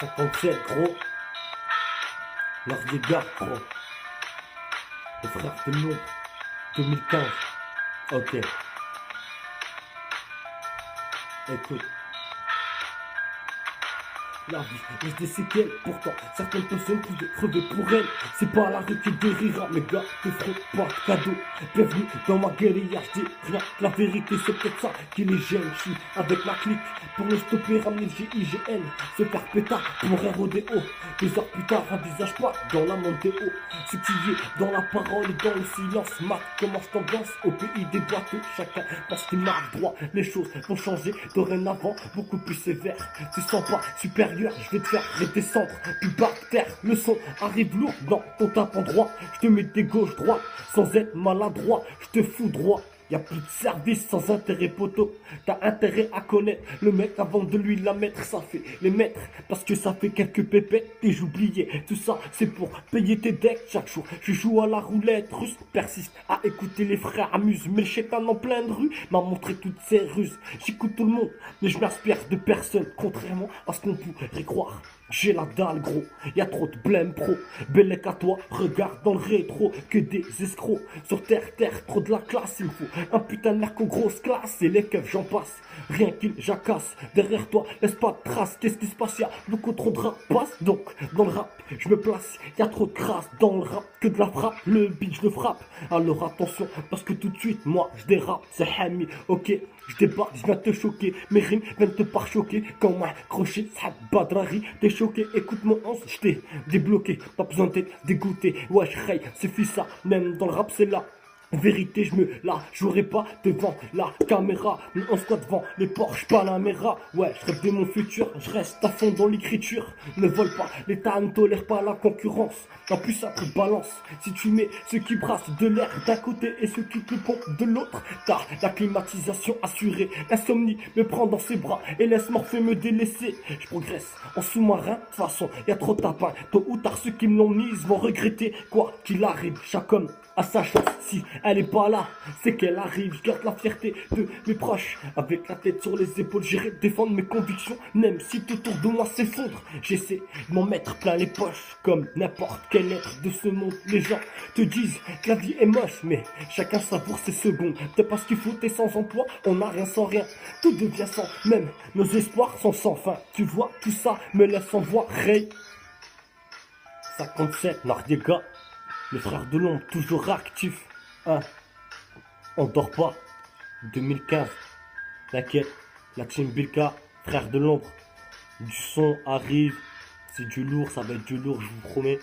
57 gros. Leurs dégâts gros. Les frères de l'ombre. 2015. Ok. Écoute. La vie laisse des séquelles, pourtant certaines personnes pouvaient crever pour elle. C'est pas à la rue qui guérira, mes gars te feront pas de cadeau. Bienvenue dans ma guérilla, je dis rien, la vérité c'est peut-être ça qui les gêne. Je suis avec ma clique pour le stopper, ramener le GIGN. Se faire pétard pour un rodéo. 2 heures plus tard, un visage pas dans la montéo. Ce qui est dans la parole et dans le silence. Mat, comment je t'ambiance au pays des boiteux. Chacun pense qu'il marche droit, les choses vont changer dorénavant, beaucoup plus sévère. Tu sens pas supérieur, je vais te faire redescendre plus bas que terre. Le son arrive lourd dans ton tapant droit. Je te mets des gauches droites sans être maladroit. Je te fous droit. Y'a plus de service sans intérêt poteau. T'as intérêt à connaître le mec avant de lui la mettre. Ça fait les mettre parce que ça fait quelques pépettes et j'oubliais. Tout ça c'est pour payer tes decks chaque jour. Je joue à la roulette russe. Persiste à écouter les frères amuse. Mais le chétan en pleine rue m'a montré toutes ses ruses. J'écoute tout le monde mais je m'inspire de personne. Contrairement à ce qu'on pourrait croire. J'ai la dalle gros, y'a trop de blême pro. Bellec à toi, regarde dans le rétro. Que des escrocs, sur terre, trop de la classe. Il me faut un putain de merco grosse classe. Et les keufs j'en passe, rien qu'ils jacassent. Derrière toi, laisse pas de traces. Qu'est-ce qui se passe, y'a beaucoup trop de rapaces. Donc, dans le rap, je me place. Y'a trop de crasse dans le rap, que de la frappe. Le beat, je le frappe. Alors attention, parce que tout de suite, moi, je dérape. C'est Hami, ok. Je débarque, je viens te choquer. Mes rimes viennent te par-choquer. Quand moi, crochet, ça badrari. T'es choqué, écoute mon 11, je t'ai débloqué. Pas besoin d'être dégoûté. Wesh, hey, suffit ça. Même dans le rap, c'est là. Vérité, je me la jouerai pas devant la caméra. Mais on squat devant les Porsche Panamera. Ouais, je rêve de mon futur, je reste à fond dans l'écriture. Ne vole pas, l'État ne tolère pas la concurrence. En plus, ça te balance. Si tu mets ceux qui brassent de l'air d'un côté et ceux qui te pompent de l'autre, t'as la climatisation assurée. L'insomnie me prend dans ses bras et laisse Morphée me délaisser. Je progresse en sous-marin, de toute façon, y a trop de tapins. Tôt ou tard, ceux qui me l'ont mise vont regretter. Quoi qu'il arrive, chaque homme a sa chance. Si elle est pas là, c'est qu'elle arrive. Je garde la fierté de mes proches. Avec la tête sur les épaules, j'irai défendre mes convictions. Même si tout autour de moi s'effondre, j'essaie de m'en mettre plein les poches. Comme n'importe quel être de ce monde. Les gens te disent que la vie est moche, mais chacun savoure ses secondes. Peut-être parce qu'il faut t'es sans emploi, on n'a rien sans rien. Tout devient sans, même nos espoirs sont sans fin. Tu vois, tout ça me laisse en voix. Ray 57, Nardega. Les frères de l'ombre, toujours actifs. Hein. On dort pas. 2015. T'inquiète. La team Bilka, frères de l'ombre. Du son arrive. C'est du lourd, ça va être du lourd, je vous promets.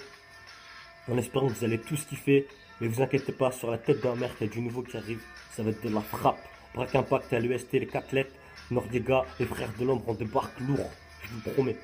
En espérant que vous allez tous kiffer. Mais vous inquiétez pas, sur la tête d'un merde, il y a du nouveau qui arrive. Ça va être de la frappe. Braque Impact à l'UST, les 4 lettres. Nordega, les frères de l'ombre, on débarque lourd. Je vous promets.